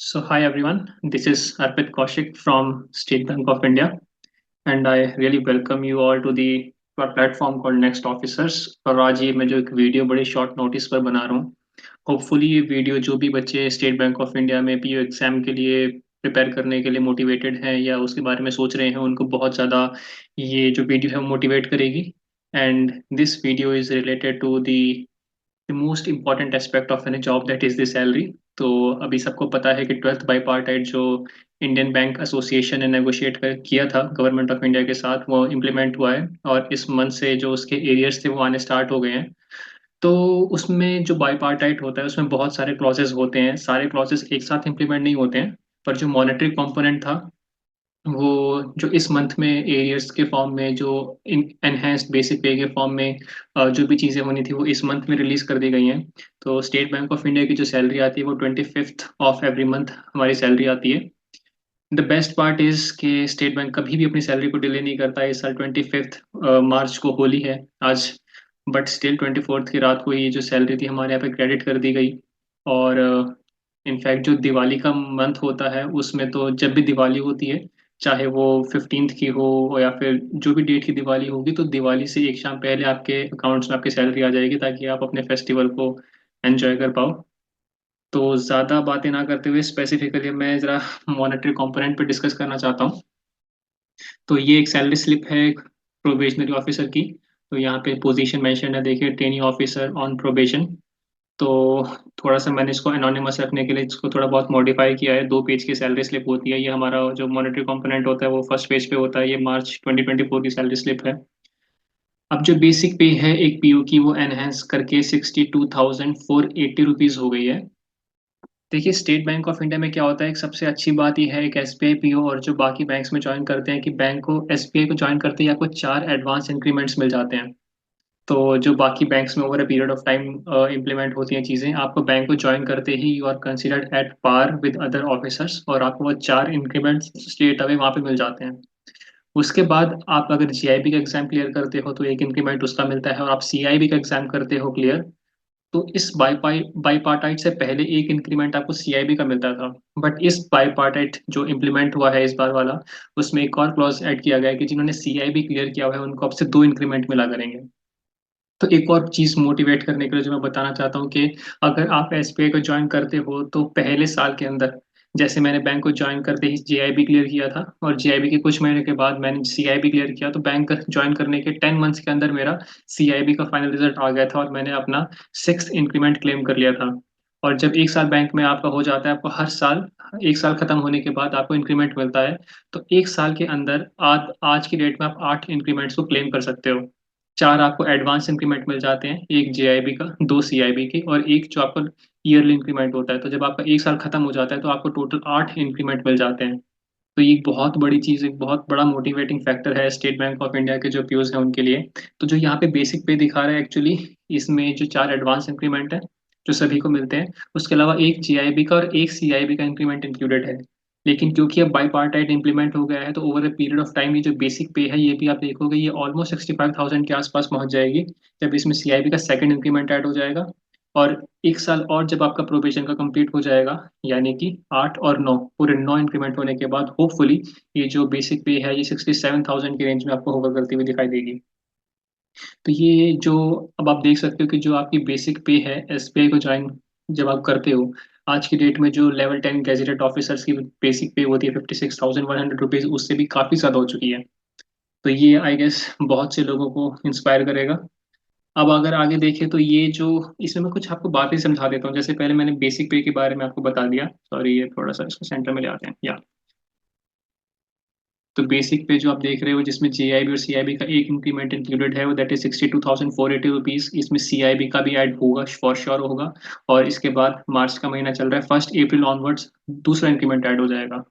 Hi everyone, this is Arpit Kaushik from State Bank of India, and I really welcome you all to our platform called Next Officers। और आज ये मैं जो एक video बड़े short notice पर बना रहा हूँ। होपफुली ये वीडियो जो भी बच्चे स्टेट बैंक ऑफ इंडिया में पीओ एग्जाम के लिए प्रिपेयर करने के लिए मोटिवेटेड हैं या उसके बारे में सोच रहे हैं, उनको बहुत ज़्यादा ये जो वीडियो है मोटिवेट करेगी। And this video is related to the the most important aspect of any job, that is the salary. तो अभी सबको पता है कि 12th बाईपार्टाइट जो इंडियन बैंक एसोसिएशन ने नेगोशिएट कर किया था गवर्नमेंट ऑफ इंडिया के साथ, वो इम्प्लीमेंट हुआ है और इस मंथ से जो उसके एरियर्स थे वो आने स्टार्ट हो गए हैं। तो उसमें जो बाईपार्टाइट होता है उसमें बहुत सारे क्लॉजेस होते हैं, सारे क्लॉजेस एक साथ इम्प्लीमेंट नहीं होते हैं। पर जो मॉनेटरी कंपोनेंट था वो जो इस मंथ में एरियर्स के फॉर्म में, जो एनहेंस्ड बेसिक पे के फॉर्म में जो भी चीज़ें होनी थी वो इस मंथ में रिलीज कर दी गई हैं। तो स्टेट बैंक ऑफ इंडिया की जो सैलरी आती है वो 25th ऑफ एवरी मंथ हमारी सैलरी आती है। द बेस्ट पार्ट इज कि स्टेट बैंक कभी भी अपनी सैलरी को डिले नहीं करता है। इस साल 25th मार्च को होली है आज, बट स्टिल 24th की रात को ये जो सैलरी थी हमारे यहाँ पे क्रेडिट कर दी गई। और इनफैक्ट जो दिवाली का मंथ होता है उसमें तो जब भी दिवाली होती है, चाहे वो 15th की हो या फिर जो भी डेट की दिवाली होगी, तो दिवाली से एक शाम पहले आपके अकाउंट्स में आपकी सैलरी आ जाएगी ताकि आप अपने फेस्टिवल को एंजॉय कर पाओ। तो ज़्यादा बातें ना करते हुए स्पेसिफिकली मैं ज़रा मॉनेटरी कंपोनेंट पे डिस्कस करना चाहता हूँ। तो ये एक सैलरी स्लिप है प्रोबेशनरी ऑफिसर की। तो यहाँ पे पोजीशन मेंशन है, देखिए, ट्रेनी ऑफिसर ऑन प्रोबेशन। तो थोड़ा सा मैंने इसको एनोनिमस रखने के लिए इसको थोड़ा बहुत मॉडिफाई किया है। 2 पेज की सैलरी स्लिप होती है। ये हमारा जो मॉनेटरी कंपोनेंट होता है वो फर्स्ट पेज पे होता है। ये मार्च 2024 की सैलरी स्लिप है। अब जो बेसिक पे है एक पीओ की, वो एनहेंस करके 62,480 रुपीज हो गई है। देखिए, स्टेट बैंक ऑफ इंडिया में क्या होता है, एक सबसे अच्छी बात यह है कि एसबीआई पीओ और जो बाकी बैंक्स में ज्वाइन करते हैं कि बैंक को एसबीआई को ज्वाइन करते ही आपको 4 एडवांस इंक्रीमेंट्स मिल जाते हैं। तो जो बाकी बैंक्स में over a period of time implement होती हैं चीज़ें, आपको बैंक को ज्वाइन करते ही you are considered at par with other officers और आपको वो 4 इंक्रीमेंट्स स्ट्रेट अवे वहाँ पे मिल जाते हैं। उसके बाद आप अगर जीआईबी का एग्जाम क्लियर करते हो तो एक इंक्रीमेंट उसका मिलता है, और आप सीआईबी का एग्जाम करते हो क्लियर, तो इस बाईपार्टाइट से पहले एक इंक्रीमेंट आपको सीआईबी का मिलता था। बट इस बाईपार्टाइट जो इम्प्लीमेंट हुआ है इस बार वाला, उसमें एक और क्लॉज ऐड किया गया है कि जिन्होंने सीआईबी क्लियर किया हुआ है उनको अब से 2 इंक्रीमेंट मिला करेंगे। तो एक और चीज मोटिवेट करने के लिए जो मैं बताना चाहता हूँ कि अगर आप एसबीआई को ज्वाइन करते हो तो पहले साल के अंदर, जैसे मैंने बैंक को ज्वाइन करते ही जेआईबी क्लियर किया था और जेआईबी के कुछ महीने के बाद मैंने सीआईबी क्लियर किया, तो बैंक ज्वाइन करने के 10 मंथ्स के अंदर मेरा सीआईबी का फाइनल रिजल्ट आ गया था और मैंने अपना 6th इंक्रीमेंट क्लेम कर लिया था। और जब एक साल बैंक में आपका हो जाता है, आपको हर साल एक साल खत्म होने के बाद आपको इंक्रीमेंट मिलता है। तो एक साल के अंदर आज की डेट में आप 8 इंक्रीमेंट्स को क्लेम कर सकते हो। 4 आपको एडवांस इंक्रीमेंट मिल जाते हैं, एक जेआईबी का, 2 सीआईबी की, और एक जो आपका ईयरली इंक्रीमेंट होता है। तो जब आपका एक साल खत्म हो जाता है तो आपको टोटल 8 इंक्रीमेंट मिल जाते हैं। तो ये एक बहुत बड़ी चीज़, एक बहुत बड़ा मोटिवेटिंग फैक्टर है स्टेट बैंक ऑफ इंडिया के जो पीओज हैं उनके लिए। तो जो यहाँ पे बेसिक पे दिखा रहा है एक्चुअली, इसमें जो 4 एडवांस इंक्रीमेंट है जो सभी को मिलते हैं, उसके अलावा एक जीआईबी का और एक सीआईबी का इंक्रीमेंट इंक्लूडेड है। लेकिन क्योंकि अब बाईपार्टाइट इंप्लीमेंट हो गया है तो over a period of time ये जो बेसिक पे है ये भी आप देखोगे ये ऑलमोस्ट 65,000 के आसपास पहुंच जाएगी, जब इसमें सीआईबी का सेकंड इंक्रीमेंट ऐड हो जाएगा। और एक साल और जब आपका प्रोबेशन का कंप्लीट हो जाएगा, यानी कि 8 और 9, पूरे 9 इंक्रीमेंट होने के बाद होपफुली ये जो बेसिक पे है ये 67,000 की रेंज में आपको होवर करती हुई दिखाई देगी। तो ये जो अब आप देख सकते हो कि जो आपकी बेसिक पे है एसबीआई को ज्वाइन जब आप करते हो, आज की डेट में जो लेवल 10 गैजेटेड ऑफिसर्स की बेसिक पे होती है 56,100 रुपीज, उससे भी काफ़ी ज़्यादा हो चुकी है। तो ये आई गेस बहुत से लोगों को इंस्पायर करेगा। अब अगर आगे देखें तो ये जो, इसमें मैं कुछ आपको बातें समझा देता हूँ। जैसे पहले मैंने बेसिक पे के बारे में आपको बता दिया, सॉरी ये थोड़ा सा इसको सेंटर में ले आते हैं या। तो बेसिक पे जो आप देख रहे हो जिसमें जेआईबी और सीआईबी का एक इंक्रीमेंट इंक्लूडेड है, वो दैट इज 62,480 रुपीज। इसमें सीआईबी का भी ऐड होगा, फॉर श्योर होगा। और इसके बाद मार्च का महीना चल रहा है, 1 अप्रैल ऑनवर्ड्स दूसरा इंक्रीमेंट ऐड हो जाएगा।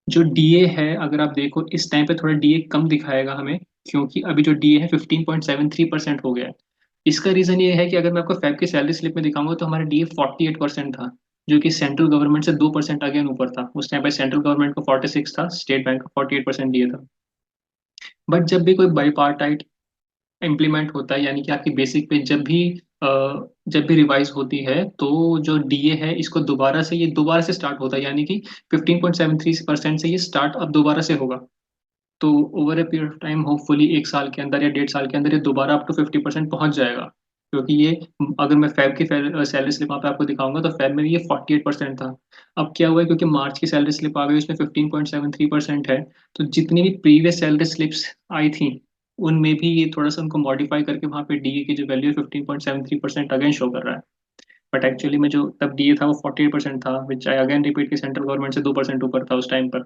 जो डीए है, अगर आप देखो इस टाइम पे थोड़ा डीए कम दिखाएगा हमें, क्योंकि अभी जो डीए है 15.73% हो गया है। इसका रीजन ये है कि अगर मैं आपको फैब की सैलरी स्लिप में दिखाऊंगा तो हमारा डीए 48% था, जो कि सेंट्रल गवर्नमेंट से 2% अगेन ऊपर था। उस टाइम पे सेंट्रल गवर्नमेंट को 46 था, स्टेट बैंक को 48% डीए था। बट जब भी कोई बाईपार्टाइट इम्प्लीमेंट होता है, यानी कि आपकी बेसिक पे जब भी जब भी रिवाइज होती है तो जो डीए है इसको दोबारा से स्टार्ट होता है, यानी कि 15.73% से ये स्टार्ट अब दोबारा से होगा। तो over a period of time hopefully एक साल के अंदर या 1.5 साल के अंदर ये दोबारा अप टू 50% पहुंच जाएगा। क्योंकि ये, अगर मैं फैब की सैलरी स्लिप वहाँ पे आपको दिखाऊंगा तो फैब में ये 48% था। अब क्या हुआ है, क्योंकि मार्च की सैलरी स्लिप आ गई उसमें 15.73% है। तो जितनी भी प्रीवियस सैलरी स्लिप्स आई थी उनमें भी ये थोड़ा सा उनको मॉडिफाई करके वहाँ पे डीए की जो वैल्यू है 15.73% अगेन शो कर रहा है। बट एक्चुअली में जो तब डीए था वो 48% था, विच आई अगेन रिपीट कि सेंट्रल गवर्नमेंट से 2% ऊपर था उस टाइम पर।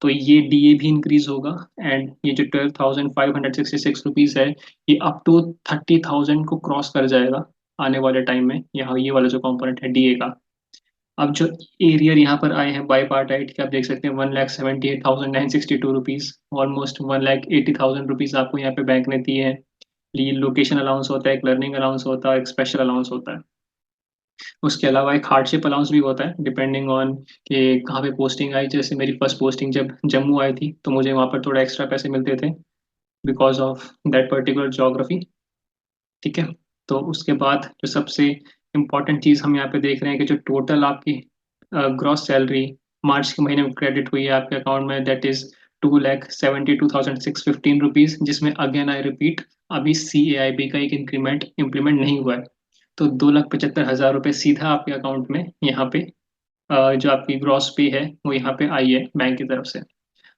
तो ये डीए भी इंक्रीज होगा। एंड ये जो 12,566 रुपीज है ये अप टू 30,000 को क्रॉस कर जाएगा आने वाले टाइम में, यहाँ ये वाला जो कंपोनेंट है डीए का। अब जो एरियर यहाँ पर आए हैं बाई पार्टाइट के, आप देख सकते हैं 1,78,962 रुपीज, ऑलमोस्ट 1,80,000 रुपीज आपको यहाँ पे बैंक ने दिए हैं। ये लोकेशन अलाउंस होता है, एक लर्निंग अलाउंस होता है, एक स्पेशल अलाउंस होता है। उसके अलावा एक हार्डशिप अलाउंस भी होता है डिपेंडिंग ऑन कि कहाँ पे पोस्टिंग आई। जैसे मेरी फर्स्ट पोस्टिंग जब जम्मू आई थी तो मुझे वहाँ पर थोड़ा एक्स्ट्रा पैसे मिलते थे because of that particular geography. ठीक है। तो उसके बाद जो सबसे इम्पोर्टेंट चीज़ हम यहाँ पे देख रहे हैं कि जो टोटल आपकी ग्रॉस सैलरी मार्च के महीने में क्रेडिट हुई है आपके अकाउंट में, दैट इज 2,72,615 रुपीज, जिसमें अगेन आई रिपीट अभी CAIB का एक इंक्रीमेंट इम्प्लीमेंट नहीं हुआ है। तो 2,75,000 रुपये सीधा आपके अकाउंट में यहाँ पे जो आपकी ग्रॉस पे है वो यहाँ पे आई है बैंक की तरफ से।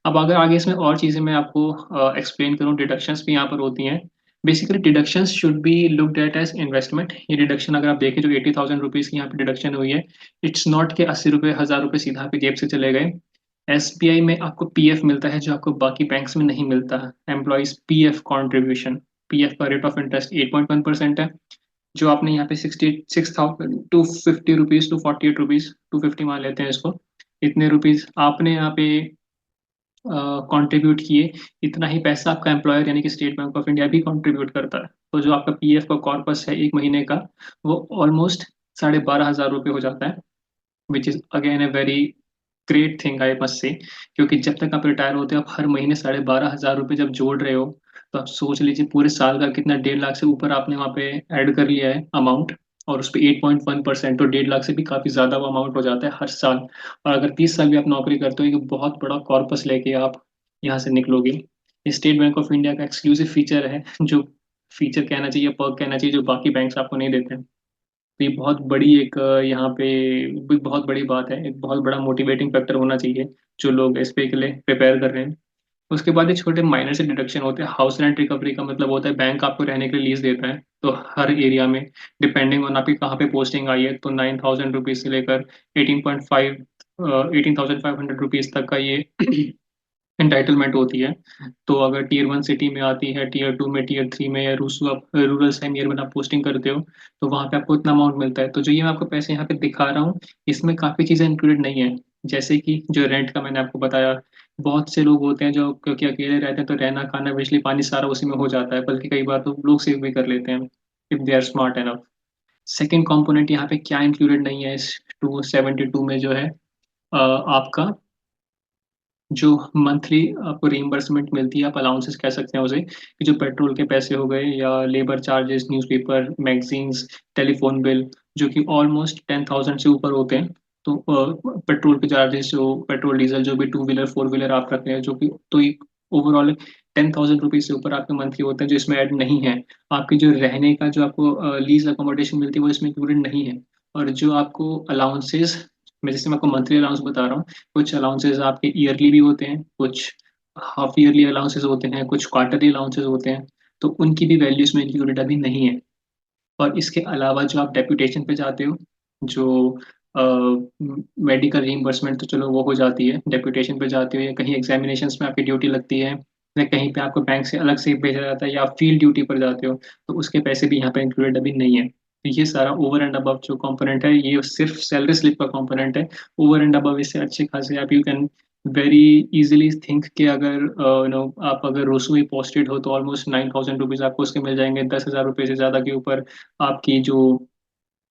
अब अगर आगे इसमें और चीज़ें मैं आपको एक्सप्लेन करूँ, डिडक्शंस भी यहाँ पर होती हैं। Basically deductions should be looked at as investment. ये डिडक्शन अगर आप देखें जो 80,000 रुपीज़ की यहाँ पे डिडक्शन हुई है, इट्स नॉट के 80 रुपये 1,000 रुपये सीधा आपकी जेब से चले गए। SBI में आपको पीएफ मिलता है जो आपको बाकी बैंक्स में नहीं मिलता है, एम्प्लॉयज पीएफ कॉन्ट्रीब्यूशन। पीएफ का रेट ऑफ इंटरेस्ट 8.1% है। जो आपने यहाँ पे 66,250 रुपीज़, 248 रुपीज़, 250 मान लेते हैं इसको, इतने रुपीज़ आपने यहाँ पे कंट्रीब्यूट किए। इतना ही पैसा आपका एम्प्लॉयर यानी कि स्टेट बैंक ऑफ इंडिया भी कंट्रीब्यूट करता है। तो जो आपका पीएफ का कॉर्पस है एक महीने का, वो ऑलमोस्ट 12,500 रुपये हो जाता है, which is again a very great thing I must say. क्योंकि जब तक आप रिटायर होते हो आप हर महीने 12,500 रुपये जब जोड़ रहे हो, तो आप सोच लीजिए पूरे साल का कितना, 1.5 लाख से ऊपर आपने वहाँ पे ऐड कर लिया है अमाउंट। और उस पर 8.1%, तो 1.5 लाख से भी काफ़ी ज़्यादा वो अमाउंट हो जाता है हर साल। और अगर 30 साल भी आप नौकरी करते हो एक बहुत बड़ा कॉर्पस लेके आप यहाँ से निकलोगे। ये स्टेट बैंक ऑफ इंडिया का एक्सक्लूसिव फीचर है, जो फीचर कहना चाहिए, पर्क कहना चाहिए, जो बाकी बैंक्स आपको नहीं देते हैं। तो ये बहुत बड़ी एक यहाँ पे भी बहुत बड़ी बात है, एक बहुत बड़ा मोटिवेटिंग फैक्टर होना चाहिए जो लोग इस पे के लिए प्रिपेयर कर रहे हैं। उसके बाद ये छोटे माइनर से डिडक्शन होते हैं। हाउस रेंट रिकवरी का मतलब होता है बैंक आपको रहने के लिए लीज देता है, तो हर एरिया में डिपेंडिंग ऑन आपकी कहाँ पे पोस्टिंग आई है, तो 9,000 रुपीज से लेकर 18,500 रुपीज तक का ये एंटाइटलमेंट होती है। तो अगर टीयर 1 सिटी में आती है, टीयर 2 में, टीयर 3 में, या रूरल सेमी अर्बन आप पोस्टिंग करते हो तो वहाँ पे आपको इतना अमाउंट मिलता है। तो जो ये मैं आपको पैसे यहाँ पे दिखा रहा हूँ इसमें काफ़ी चीज़ें इंक्लूडेड नहीं है। जैसे कि जो रेंट का मैंने आपको बताया, बहुत से लोग होते हैं जो क्योंकि अकेले रहते हैं तो रहना खाना बिजली पानी सारा उसी में हो जाता है, बल्कि कई बार तो लोग सेव भी कर लेते हैं if they are smart enough. Second component यहाँ पे क्या इंक्लूडेड नहीं है इस 272 में, जो है आपका जो मंथली आपको रीइंबर्समेंट मिलती है, आप अलाउंसेस कह सकते हैं उसे, कि जो पेट्रोल के पैसे हो गए या labour charges, newspaper, magazines, telephone bill, जो कि ऑलमोस्ट 10,000 से ऊपर होते हैं। तो पेट्रोल के चार्जेस, जो पेट्रोल डीजल जो भी टू व्हीलर फोर व्हीलर आप रख रहे हैं, जो कि तो एक ओवरऑल 10,000 रुपीज से ऊपर आपके मंथली होते हैं जो इसमें ऐड नहीं है। आपकी जो रहने का जो आपको लीज अकोमोडेशन मिलती है वो इसमें इंक्लूडेड नहीं है। और जो आपको अलाउंसेस, मैं आपको मंथली अलाउंस बता रहा हूँ, कुछ अलाउंसेस आपके ईयरली भी होते हैं, कुछ हाफ ईयरली अलाउंसेस होते हैं, कुछ क्वार्टरली अलाउंसेस होते हैं। तो उनकी भी वैल्यू इसमें इंक्लूडेड अभी नहीं है। और इसके अलावा जो आप डेप्यूटेशन पे जाते हो, जो मेडिकल रीइंबर्समेंट तो चलो वो हो जाती है, डेप्यूटेशन पे जाते हो या कहीं एग्जामिनेशंस में आपकी ड्यूटी लगती है, या कहीं पे आपको बैंक से अलग से भेजा जाता है, या आप फील्ड ड्यूटी पर जाते हो, तो उसके पैसे भी यहाँ पे इंक्लूडेड अभी नहीं है। तो ये सारा ओवर एंड अबव जो कंपोनेंट है ये सिर्फ सैलरी स्लिप का कंपोनेंट है। ओवर एंड अबव इससे अच्छे खासे आप you can very easily think कि अगर आप अगर रसोई पोस्टेड हो तो ऑलमोस्ट 9,000 रुपीज आपको उसके मिल जाएंगे, 10,000 रुपये से ज़्यादा के ऊपर आपकी जो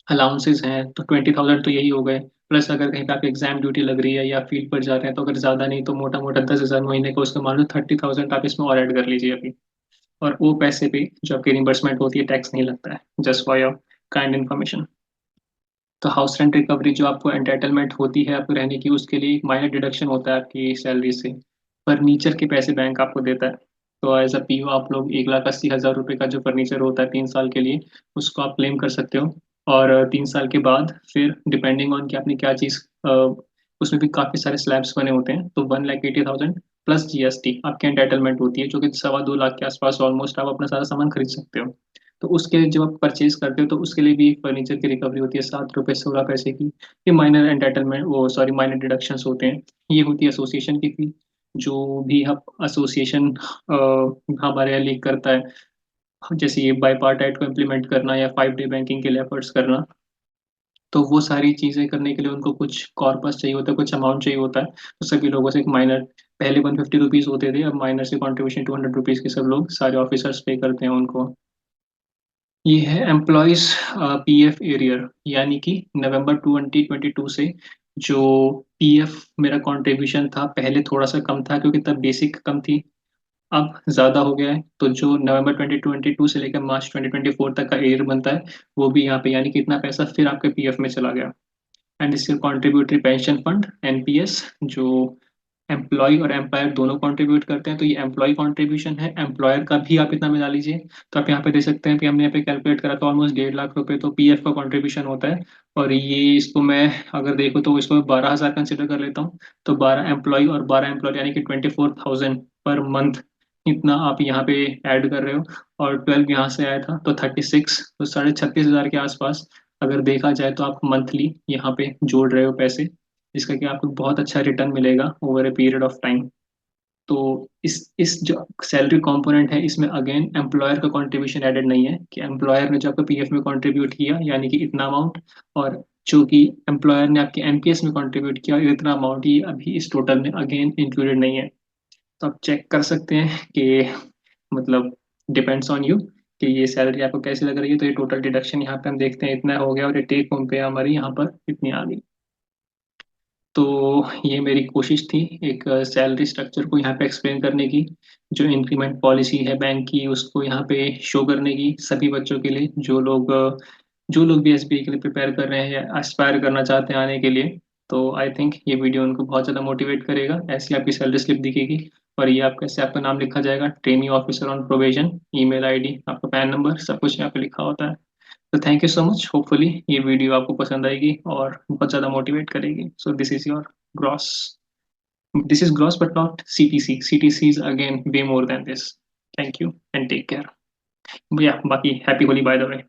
अलाउंसेस हैं तो 20,000 तो यही हो गए। प्लस अगर कहीं पे आपकी एग्जाम ड्यूटी लग रही है या फील्ड पर जा रहे हैं तो अगर ज़्यादा नहीं तो मोटा मोटा 10,000 महीने का उसका मान लो 30,000 आप इसमें और ऐड कर लीजिए अभी। और वो पैसे पे जो आपकी रिimbursement होती है टैक्स नहीं लगता है, just for your kind information. तो हाउस रेंट रिकवरी जो आपको एंटाइटलमेंट होती है आपको रहने की, उसके लिए एक माइनर डिडक्शन होता है आपकी सैलरी से। फर्नीचर के पैसे बैंक आपको देता है। तो एज अ पीओ आप लोग 1,80,000 रुपये का जो फर्नीचर होता है 3 साल के लिए, उसको आप क्लेम कर सकते हो। और 3 साल के बाद फिर डिपेंडिंग ऑन कि आपने क्या चीज़, उसमें भी काफ़ी सारे स्लैब्स बने होते हैं, तो 1,80,000 प्लस जीएसटी आपकी एंटाइटलमेंट होती है, जो कि 2.25 लाख के आसपास ऑलमोस्ट आप अपना सारा सामान खरीद सकते हो। तो उसके लिए जब आप परचेज करते हो तो उसके लिए भी फर्नीचर की रिकवरी होती है 7 रुपये 16 पैसे की। ये माइनर एंटाइटलमेंट, वो सॉरी, माइनर डिडक्शंस होते हैं। ये होती है एसोसिएशन की फी। जो भी आप एसोसिएशन हमारे यहाँ लीक करता है, जैसे ये बाईपार्टाइट को इम्प्लीमेंट करना या 5 डे बैंकिंग के लिए एफर्ट्स करना, तो वो सारी चीज़ें करने के लिए उनको कुछ कॉर्पस चाहिए होता है, कुछ अमाउंट चाहिए होता है। तो सभी लोगों से एक माइनर, पहले 150 रुपीज़ होते थे, अब माइनर से कॉन्ट्रीब्यूशन 200 रुपीज़ के सब लोग सारे ऑफिसर्स पे करते हैं उनको। ये है एम्प्लॉयज पीएफ एरियर, यानी कि नवंबर 2022 से जो पीएफ मेरा कंट्रीब्यूशन था, पहले थोड़ा सा कम था क्योंकि तब बेसिक कम थी, अब ज़्यादा हो गया है। तो जो नवंबर 2022 से लेकर मार्च 2024 तक का एरियर बनता है, वो भी यहाँ पे, यानी कि इतना पैसा फिर आपके पीएफ में चला गया। एंड इसके कॉन्ट्रीब्यूटरी पेंशन फंड एनपीएस, जो एम्प्लॉय और एम्प्लॉयर दोनों कंट्रीब्यूट करते हैं, तो ये एम्प्लॉय कंट्रीब्यूशन है, एम्प्लॉयर का भी आप इतना मिला लीजिए। तो आप यहाँ पे देख सकते हैं कि हमने यहाँ पे कैलकुलेट करा तो ऑलमोस्ट 1.5 लाख रुपए तो पीएफ का कंट्रीब्यूशन होता है। और ये, इसको मैं अगर देखूँ तो इसको 12,000 कंसिडर कर लेता हूँ। तो 12 एम्प्लॉय और 12 एम्प्लॉय यानी कि 24,000 पर मंथ, इतना आप यहाँ पे ऐड कर रहे हो। और 12 यहाँ से आया था तो 36, तो 36,500 के आसपास अगर देखा जाए तो आप मंथली यहाँ पे जोड़ रहे हो पैसे, जिसका कि आपको बहुत अच्छा रिटर्न मिलेगा over a period of time. तो इस जो सैलरी कंपोनेंट है, इसमें अगेन एम्प्लॉयर का कंट्रीब्यूशन एडेड नहीं है, कि एम्प्लॉयर ने जो आपको पीएफ में कंट्रीब्यूट किया यानी कि इतना अमाउंट, और जो कि एम्प्लॉयर ने आपके एनपीएस में कंट्रीब्यूट किया इतना अमाउंट, ये अभी इस टोटल में अगेन इंक्लूडेड नहीं है। तो आप चेक कर सकते हैं कि मतलब डिपेंड्स ऑन यू कि ये सैलरी आपको कैसी लग रही है। तो ये टोटल डिडक्शन यहाँ पे हम देखते हैं इतना हो गया, और ये टेक होम पे हमारी यहाँ पर इतनी आ गई। तो ये मेरी कोशिश थी एक सैलरी स्ट्रक्चर को यहाँ पे एक्सप्लेन करने की, जो इंक्रीमेंट पॉलिसी है बैंक की उसको यहाँ पे शो करने की सभी बच्चों के लिए, जो लोग भी एसबीआई के लिए प्रिपेयर कर रहे हैं या एस्पायर करना चाहते हैं आने के लिए। तो आई थिंक ये वीडियो उनको बहुत ज़्यादा मोटिवेट करेगा। ऐसी आपकी सैलरी स्लिप दिखेगी, और ये आप कैसे आपका नाम लिखा जाएगा, trainee officer on probation, email ID, आपका पैन नंबर, सब कुछ यहाँ पे लिखा होता है। तो thank you so much, hopefully ये वीडियो आपको पसंद आएगी और बहुत ज़्यादा मोटिवेट करेगी। So this is your gross, this is gross but not CTC. CTC is again way more than this. Thank you and take care. Yeah, Baki, happy Holi by the way.